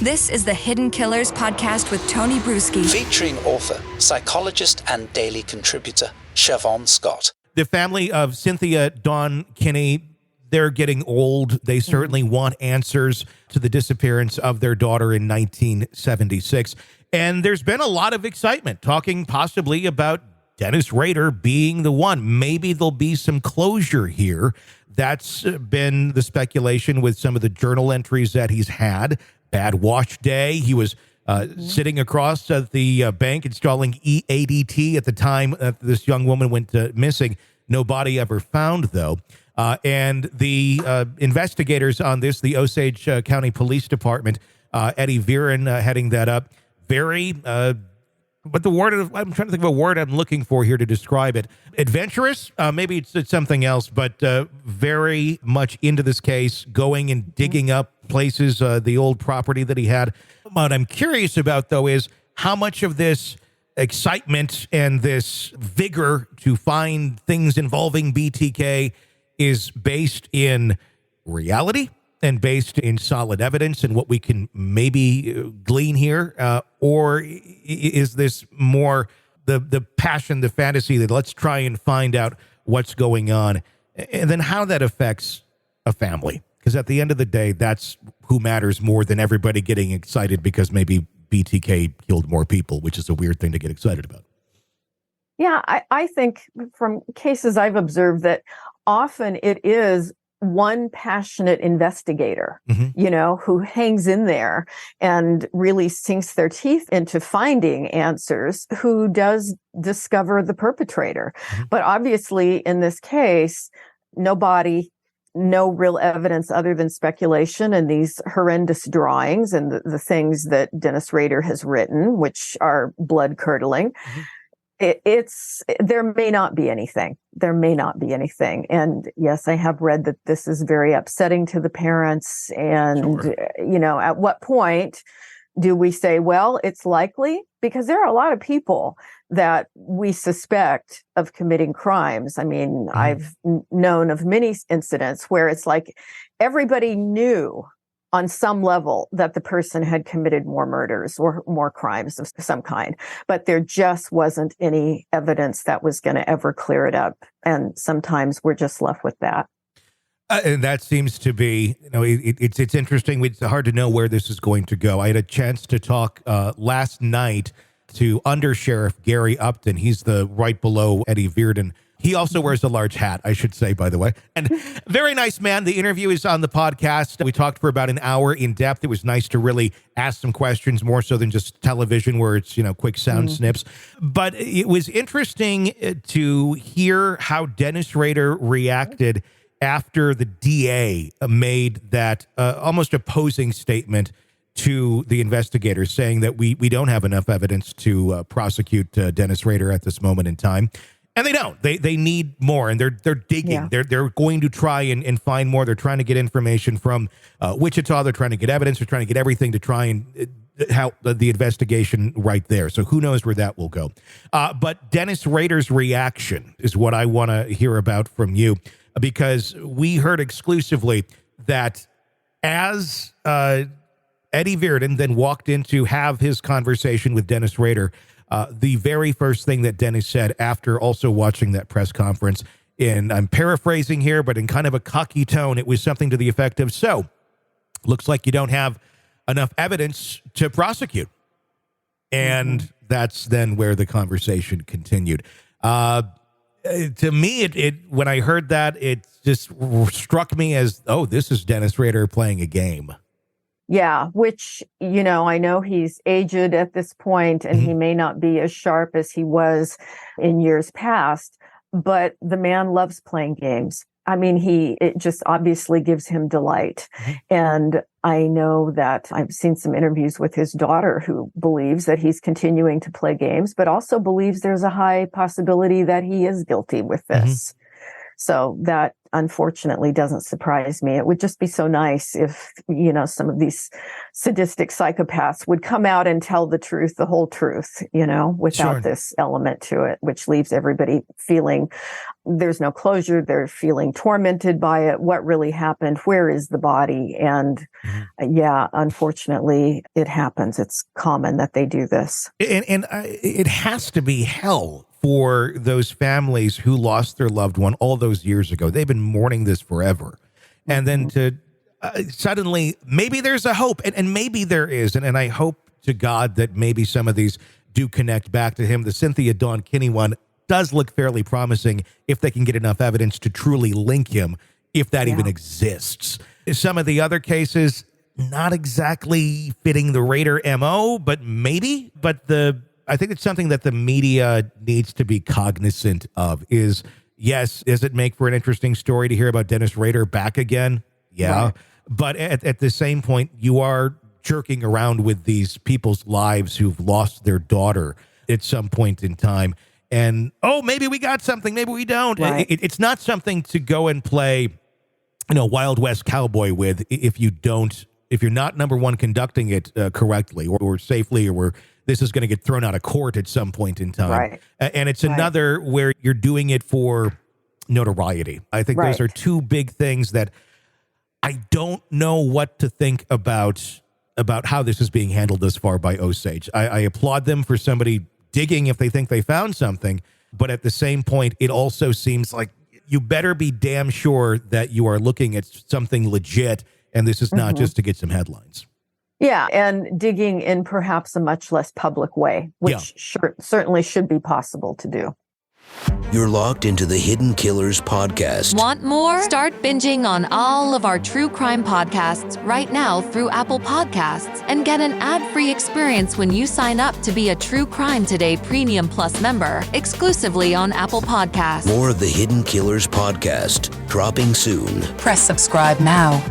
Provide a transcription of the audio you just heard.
This is the Hidden Killers podcast with Tony Brueski. Featuring author, psychologist, and daily contributor, Shavaun Scott. The family of Cynthia Dawn Kinney, they're getting old. They certainly want answers to the disappearance of their daughter in 1976. And there's been a lot of excitement talking possibly about Dennis Rader being the one. Maybe there'll be some closure here. That's been the speculation with some of the journal entries that he's had. Bad wash day. He was sitting across at the bank installing EADT at the time that this young woman went missing. No body ever found, though. And the investigators on this, the Osage County Police Department, Eddie Viren heading that up, very, what the word, I'm trying to think of a word I'm looking for here to describe it. Adventurous? Maybe it's something else, but very much into this case, going and digging up places, the old property that he had. What I'm curious about, though, is how much of this excitement and this vigor to find things involving BTK is based in reality and based in solid evidence and what we can maybe glean here, or is this more the passion, the fantasy that let's try and find out what's going on, and then how that affects a family? Because at the end of the day, that's who matters more than everybody getting excited because maybe BTK killed more people, which is a weird thing to get excited about. Yeah, I think from cases I've observed that often it is one passionate investigator, who hangs in there and really sinks their teeth into finding answers, who does discover the perpetrator. But obviously, in this case, no body, no real evidence other than speculation and these horrendous drawings and the things that Dennis Rader has written, which are blood-curdling. There may not be anything. There may not be anything. And yes, I have read that this is very upsetting to the parents. And, Sure. At what point do we say, well, it's likely? Because there are a lot of people that we suspect of committing crimes. I mean, I've known of many incidents where it's like everybody knew on some level that the person had committed more murders or more crimes of some kind, but there just wasn't any evidence that was going to ever clear it up. And sometimes we're just left with that. And that seems to be, it's interesting. It's hard to know where this is going to go. I had a chance to talk last night to Under Sheriff Gary Upton. He's the right below Eddie Viren. He also wears a large hat, I should say, by the way. And very nice man. The interview is on the podcast. We talked for about an hour in depth. It was nice to really ask some questions, more so than just television where it's, quick sound snips. But it was interesting to hear how Dennis Rader reacted after the DA made that almost opposing statement to the investigators, saying that we don't have enough evidence to prosecute Dennis Rader at this moment in time. And they don't. They need more, and they're digging. Yeah. They're going to try and find more. They're trying to get information from Wichita. They're trying to get evidence. They're trying to get everything to try and help the investigation right there. So who knows where that will go. But Dennis Rader's reaction is what I want to hear about from you, because we heard exclusively that as Eddie Viren then walked in to have his conversation with Dennis Rader, the very first thing that Dennis said after also watching that press conference, and I'm paraphrasing here, but in kind of a cocky tone, it was something to the effect of, so, looks like you don't have enough evidence to prosecute. And that's then where the conversation continued. To me, it when I heard that, it just struck me as, oh, this is Dennis Rader playing a game. Yeah, which, I know he's aged at this point and he may not be as sharp as he was in years past, but the man loves playing games. I mean, it just obviously gives him delight. And I know that I've seen some interviews with his daughter who believes that he's continuing to play games, but also believes there's a high possibility that he is guilty with this. So that unfortunately doesn't surprise me. It would just be so nice if, some of these sadistic psychopaths would come out and tell the truth, the whole truth, without Sure. this element to it, which leaves everybody feeling there's no closure. They're feeling tormented by it. What really happened? Where is the body? And unfortunately, it happens. It's common that they do this. And it has to be hell for those families who lost their loved one all those years ago. They've been mourning this forever. And then to suddenly, maybe there's a hope, and maybe there is. And I hope to God that maybe some of these do connect back to him. The Cynthia Dawn Kinney one does look fairly promising if they can get enough evidence to truly link him, if that even exists. Some of the other cases, not exactly fitting the Rader MO, but maybe. But I think it's something that the media needs to be cognizant of is, yes, does it make for an interesting story to hear about Dennis Rader back again? Yeah. Right. But at the same point, you are jerking around with these people's lives who've lost their daughter at some point in time. And, maybe we got something, maybe we don't. Right. It's not something to go and play, Wild West cowboy with if you're not, number one, conducting it correctly or safely, or where this is going to get thrown out of court at some point in time. Right. And it's another where you're doing it for notoriety. I think those are two big things that I don't know what to think about how this is being handled thus far by Osage. I applaud them for somebody digging if they think they found something, but at the same point, it also seems like you better be damn sure that you are looking at something legit, and this is not just to get some headlines. Yeah, and digging in perhaps a much less public way, which certainly should be possible to do. You're locked into the Hidden Killers podcast. Want more? Start binging on all of our true crime podcasts right now through Apple Podcasts and get an ad-free experience when you sign up to be a True Crime Today Premium Plus member exclusively on Apple Podcasts. More of the Hidden Killers podcast dropping soon. Press subscribe now.